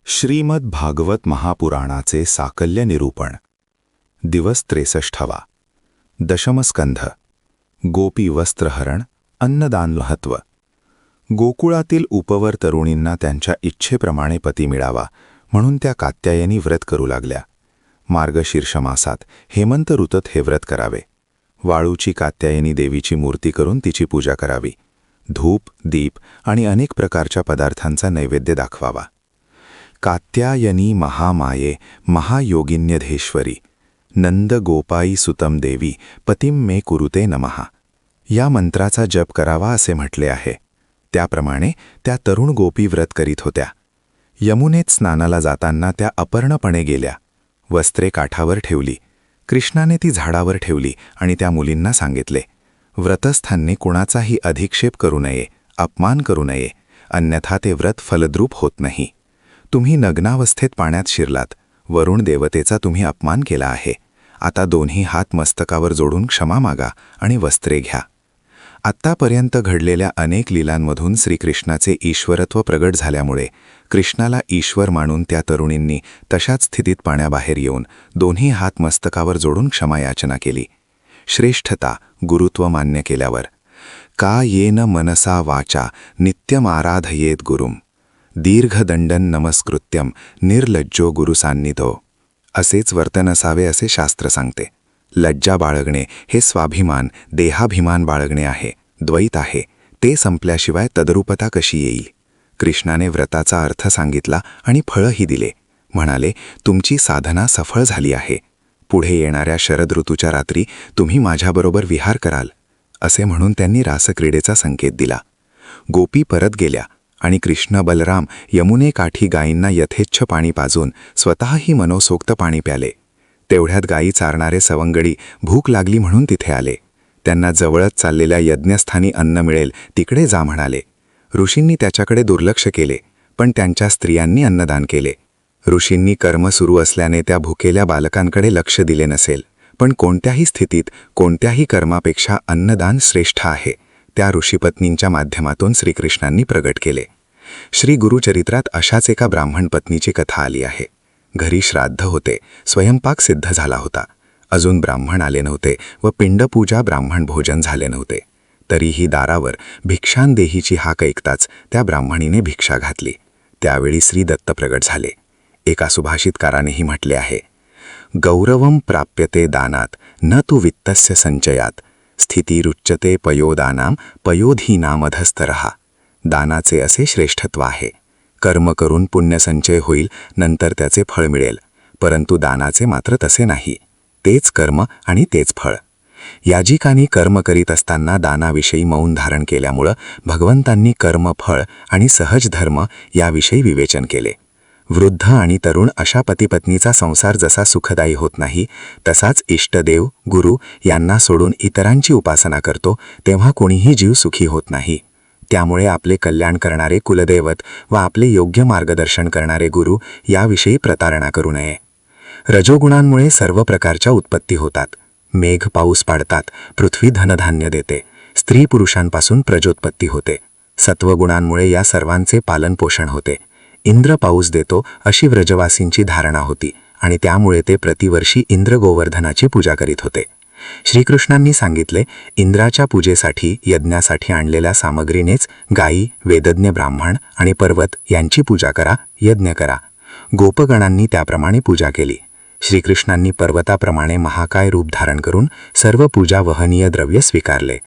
श्रीमद भागवत महापुराणाचे साकल्य निरूपण. दिवस 63वा. दशमस्कंध. गोपी वस्त्रहरण, अन्नदान महत्व. गोकुळातील उपवर तरुणींना त्यांच्या इच्छेप्रमाणे पती मिळावा म्हणून त्या कात्यायनी व्रत करू लागल्या. मार्गशीर्ष मासात हेमंत ऋतूत हे व्रत करावे. वाळूची कात्यायनी देवीची मूर्ती करून तिची पूजा करावी. धूप, दीप आणि अनेक प्रकारच्या पदार्थांचा नैवेद्य दाखवावा. कात्यायनी महामाये महायोगिन्यधेश्वरी नंद गोपाई सुतम देवी पतिम मे कुरुते नमः या मंत्राचा जप करावा असे म्हटले आहे. त्याप्रमाणे त्या तरुण गोपी व्रत करीत होत्या. यमुनेत स्नानाला जाताना त्या अपर्णपणे गेल्या. वस्त्रे काठावर ठेवली. कृष्णाने ती झाडावर ठेवली आणि त्या मुलींना सांगितले, व्रतस्थांनी कुणाचाही अधिक्षेप करू नये, अपमान करू नये, अन्यथा ते व्रत फलद्रूप होत नाही. तुम्ही नग्नावस्थेत पाण्यात शिरलात. वरुण देवतेचा तुम्ही अपमान केला आहे. आता दोन्ही हात मस्तकावर जोडून क्षमा मागा आणि वस्त्रे घ्या. आत्तापर्यंत घडलेल्या अनेक लीलांमधून श्रीकृष्णाचे ईश्वरत्व प्रगट झाल्यामुळे कृष्णाला ईश्वर मानून त्या तरुणींनी तशाच स्थितीत पाण्याबाहेर येऊन दोन्ही हात मस्तकावर जोडून क्षमायाचना केली. श्रेष्ठता, गुरुत्व मान्य केल्यावर का येन मनसा वाचा नित्यमाराधयेत गुरुम दीर्घदंडन नमस्कृत्यम निर्लज्जो गुरुसान्निधो असेच वर्तन असावे असे शास्त्र सांगते. लज्जा बाळगणे हे स्वाभिमान, देहाभिमान बाळगणे आहे, द्वैत आहे. ते संपल्याशिवाय तदरूपता कशी येईल? कृष्णाने व्रताचा अर्थ सांगितला आणि फळही दिले. म्हणाले, तुमची साधना सफळ झाली आहे. पुढे येणाऱ्या शरद ऋतूच्या रात्री तुम्ही माझ्याबरोबर विहार कराल असे म्हणून त्यांनी रासक्रीडेचा संकेत दिला. गोपी परत गेल्या आणि कृष्ण बलराम यमुनेकाठी गायींना यथेच्छ पाणी पाजून स्वतःही मनोसोक्त पाणी प्याले. तेवढ्यात गायी चारणारे सवंगडी भूक लागली म्हणून तिथे आले. त्यांना जवळच चाललेल्या यज्ञस्थानी अन्न मिळेल तिकडे जा म्हणाले. ऋषींनी त्याच्याकडे दुर्लक्ष केले, पण त्यांच्या स्त्रियांनी अन्नदान केले. ऋषींनी कर्म सुरू असल्याने त्या भुकेल्या बालकांकडे लक्ष दिले नसेल, पण कोणत्याही स्थितीत कोणत्याही कर्मापेक्षा अन्नदान श्रेष्ठ आहे. त्या ऋषीपत्नींच्या माध्यमातून श्रीकृष्णांनी प्रगट केले. श्री गुरुचरित्रात अशाच एका ब्राह्मण पत्नीची कथा आली आहे. घरी श्राद्ध होते, स्वयंपाक सिद्ध झाला होता. अजून ब्राह्मण आले नव्हते व पिंडपूजा ब्राह्मण भोजन झाले नव्हते. तरीही दारावर भिक्षांदेहीची हाक ऐकताच त्या ब्राह्मणीने भिक्षा घातली. त्यावेळी श्री दत्त प्रगट झाले. एका सुभाषितकारानेही म्हटले आहे, गौरवम प्राप्यते दानात न तु वित्तस्य संचयात स्थितिरुच्यते पयोदानाम पयोधीनामधस्तरहा. दानाचे असे श्रेष्ठत्व आहे. कर्म करून पुण्यसंचय होईल, नंतर त्याचे फळ मिळेल. परंतु दानाचे मात्र तसे नाही. तेच कर्म आणि तेच फळ. याजिकांनी कर्म करीत असताना दानाविषयी मौन धारण केल्यामुळं भगवंतांनी कर्म, फळ आणि सहज धर्म याविषयी विवेचन केले. वृद्ध आणि तरुण अशा पतिपत्नीचा संसार जसा सुखदायी होत नाही, तसाच इष्टदेव, गुरु यांना सोडून इतरांची उपासना करतो तेव्हा कोणीही जीव सुखी होत नाही. त्यामुळे आपले कल्याण करणारे कुलदैवत व आपले योग्य मार्गदर्शन करणारे गुरु याविषयी प्रतारणा करू नये. रजोगुणांमुळे सर्व प्रकारच्या उत्पत्ती होतात. मेघ पाऊस पाडतात, पृथ्वी धनधान्य देते, स्त्री पुरुषांपासून प्रजोत्पत्ती होते. सत्वगुणांमुळे या सर्वांचे पालनपोषण होते. इंद्र पाऊस देतो अशी व्रजवासींची धारणा होती आणि त्यामुळे ते प्रतिवर्षी इंद्र गोवर्धनाची पूजा करीत होते. श्रीकृष्णांनी सांगितले, इंद्राच्या पूजेसाठी यज्ञासाठी आणलेल्या सामग्रीनेच गायी, वेदज्ञ ब्राह्मण आणि पर्वत यांची पूजा करा, यज्ञ करा. गोपगणांनी त्याप्रमाणे पूजा केली. श्रीकृष्णांनी पर्वताप्रमाणे महाकाय रूप धारण करून सर्व पूजा वहनीय द्रव्य स्वीकारले.